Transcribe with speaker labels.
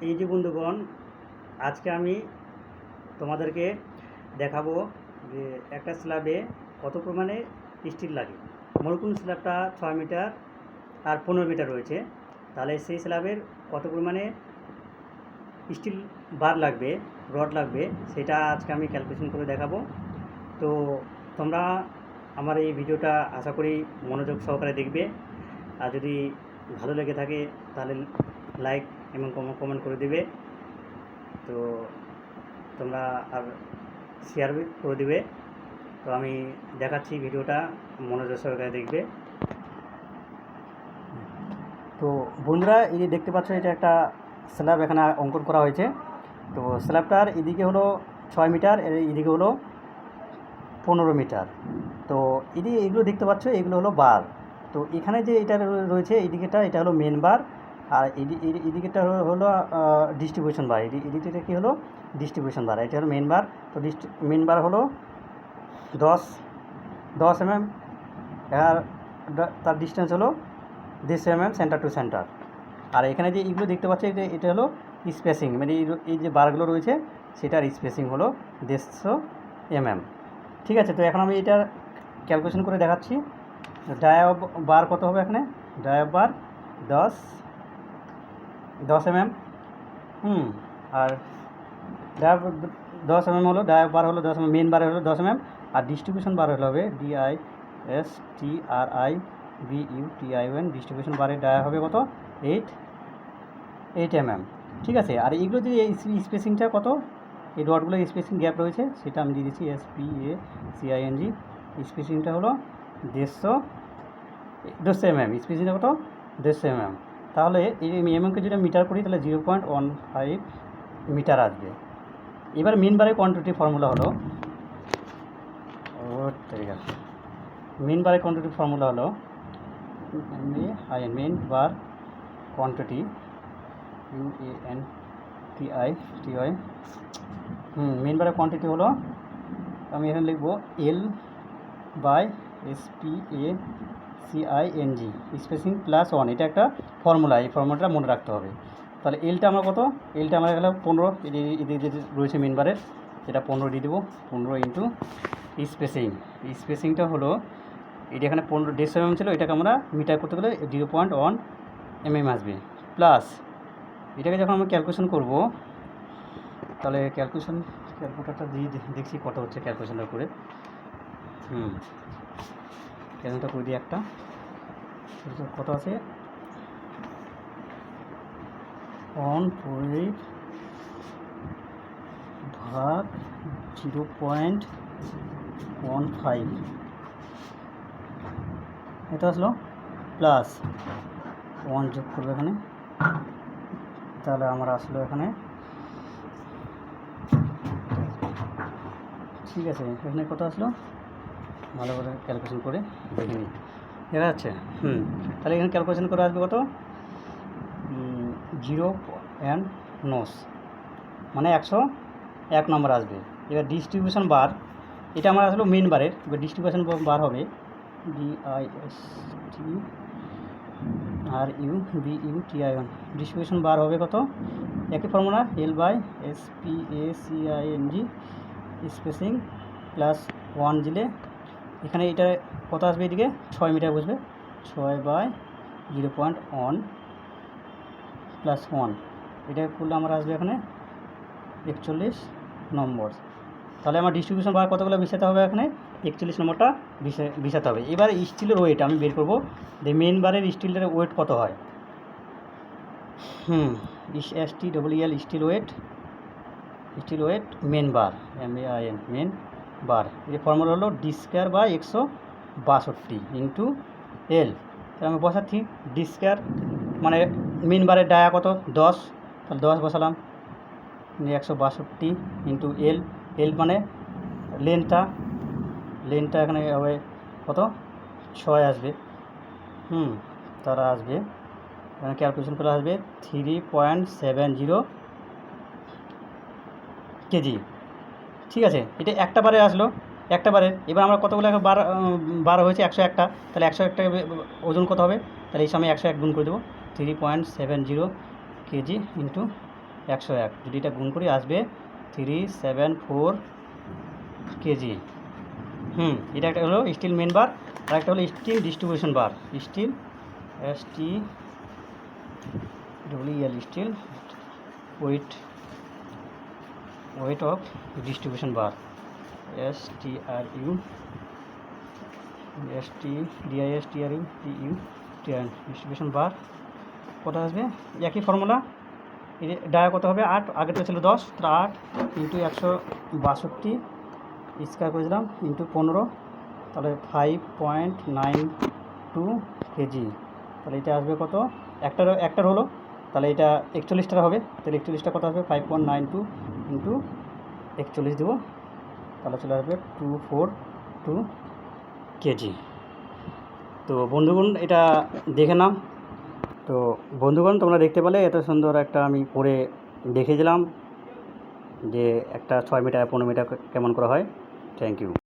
Speaker 1: এই যে বন্ধুগণ, আজকে আমি তোমাদেরকে দেখাবো যে একটা স্ল্যাবে কত পরিমাণে স্টিল লাগে। মনে করুন স্ল্যাবটা 6 মিটার আর 15 মিটার রয়েছে, তাহলে সেই স্ল্যাবের কত পরিমাণে স্টিল বার লাগবে, রড লাগবে, সেটা আজকে আমি ক্যালকুলেশন করে দেখাবো। তো তোমরা আমার এই ভিডিওটা আশা করি মনোযোগ সহকারে দেখবে, আর যদি ভালো লেগে থাকে তাহলে লাইক এবং কমেন্ট করে দেবে। তো তোমরা আর শেয়ার করে দেবে। তো আমি দেখাচ্ছি, ভিডিওটা মনোযোগ সহকারে দেখবে। তো বন্ধুরা, এই যে দেখতে পাচ্ছ, এটা একটা স্ল্যাব এখানে অঙ্কন করা হয়েছে। তো স্ল্যাবটার এদিকে হলো 6 মিটার, এদিকে হলো 15 মিটার। তো এদিকে এগুলো দেখতে পাচ্ছ, এগুলো হলো বার। তো এখানে যে এটা রয়েছে এদিকেটা, এটা হলো মেন বার, আর এদিকেটা হলো ডিস্ট্রিবিউশন বার। এদিকেটা কী হলো? ডিস্ট্রিবিউশন বার। এটা হলো মেন বার। তো মেন বার হলো 10 mm, আর তার ডিস্টেন্স হলো 150 mm সেন্টার টু সেন্টার। আর এখানে যে এগুলো দেখতে পাচ্ছি, এটা হলো স্পেসিং, মানে এই যে বারগুলো রয়েছে সেটার স্পেসিং হলো 150 mm। ঠিক আছে, তো এখন আমি এটা ক্যালকুলেশন করে দেখাচ্ছি। ডায়াব বার কত হবে এখানে? ডায়াব বার 10 mm। আর ডায়াব 10 mm হলো, ডায়াব বার হলো 10 mm, মেন বার হলো 10 mm, আর ডিস্ট্রিবিউশন বার হলে হবে DISTRIBUTION। ডিস্ট্রিবিউশন বারের ডায়া হবে কত? 8 mm। ঠিক আছে, আর এগুলো যে স্পেসিংটা কত, এই রডগুলোর স্পেসিং গ্যাপ রয়েছে সেটা আমি দিয়ে দিচ্ছি SPACING। স্পেসিংটা হলো 150 mm। স্পেসিংটা কত? 150 mm। তাহলে এই এমএমকে যদি মিটার করি তাহলে 0.15 মিটার আসবে। এবার মেন বারের কোয়ান্টিটি ফর্মুলা হলো, মেন বারের কোয়ান্টিটি ফর্মুলা হলো মেন বার কোয়ান্টিটি UANTITY। মেন বারের কোয়ান্টিটি হলো, আমি এখানে লিখবো L/SPACING, স্পেসিং প্লাস 1। এটা একটা ফর্মুলা, এই ফর্মুলাটা মনে রাখতে হবে। তাহলে এলটা আমার কত? এলটা আমার গেল 15। এদিকে যে রয়েছে মেন বারের, এটা 15 দিয়ে দেবো। 15 ইন্টু স্পেসিং। স্পেসিংটা হলো, এটা এখানে 150 mm ছিল, এটাকে আমরা মিটার করতে গেলে 0.1 mm আসবে। প্লাস এটাকে যখন আমরা ক্যালকুলেশন করব, তাহলে ক্যালকুলেটারটা দিয়ে দেখছি কত হচ্ছে ক্যালকুলেশনটা করে। ক্যালকুলেশনটা করে দিই একটা, কত আছে? 1.8 ভাগ 0.15, এটা আসলো। প্লাস 1 যোগ করবে এখানে, তাহলে আমার আসলো এখানে, ঠিক আছে, এখানে কত আসলো ভালো করে ক্যালকুলেশন করে দেখে নিই, দেখা যাচ্ছে। তাহলে এখানে ক্যালকুলেশন করে আসবে কত? 0 and নোস, মানে 101 নম্বর আসবে। এবার ডিস্ট্রিবিউশন বার, এটা আমার আসলো মেন বারের। এবার ডিস্ট্রিবিউশন বার হবে DISTRUBUTION। ডিস্ট্রিবিউশন বার হবে কত? একই ফর্মুলা, L/SPACING, স্পেসিং প্লাস 1 দিলে এখানে এটা কত আসবে? এদিকে 6 মিটার বসবে, 6/0.1 প্লাস 1, এটা করলে আমার আসবে এখানে 41 নম্বর। তাহলে আমার ডিস্ট্রিবিউশন বার কতগুলো বিছাতে হবে? এখানে 41 নম্বরটা বিছাতে হবে। এবার স্টিলের ওয়েট আমি বের করবো, যে মেন বারের স্টিলের ওয়েট কত হয়। STEEL স্টিল ওয়েট মেন বার, MAIN, মেন বার। এই ফর্মুলা হলো D²/162 ইন্টু L। তাহলে আমি বসাচ্ছি D², মানে মেন বারের ডায়া কত? 10, তাহলে 10 বসালাম, 162 ইন্টু L মানে লেন্থটা এখানে হবে কত? 6 আসবে। তারা আসবে এখানে ক্যালকুলেশন করে আসবে 3.70 কেজি। ঠিক আছে, এটা একটা বারে আসলো, একটা বারে। এবার আমরা কতগুলো বার হয়েছে? 101টা। তাহলে 101টা ওজন কত হবে? তাহলে এই সময় 101 গুণ করে দেবো, 3.70 কেজি ইন্টু 101, যদি এটা গুণ করি আসবে 374 কেজি। এটা একটা হলো স্টিল মেন বার, আর একটা হলো steel distribution bar. Steel STWL steel weight of distribution bar, distribution bar কত আসবে? একই ফর্মুলা, ডায়া কত হবে 8, আগেরটা ছিল 10, তাহলে 8 ইন্টু 162 স্কোয়ার করেছিলাম ইন্টু 15, তাহলে 5.92 কেজি। তাহলে এটা আসবে কত? একটার হলো, তাহলে এটা 41টার হবে, তাহলে 41টা কত আসবে? 5.92 ইন্টু 41 দেবো, তাহলে চলে আসবে 242 কেজি। তো বন্ধুগণ এটা দেখে নাও। তো বন্ধুগণ তোমরা দেখতে পেলে এত সুন্দর একটা আমি করে দেখিয়ে দিলাম যে একটা 6 মিটার 15 মিটার কেমন করা হয়। Thank you.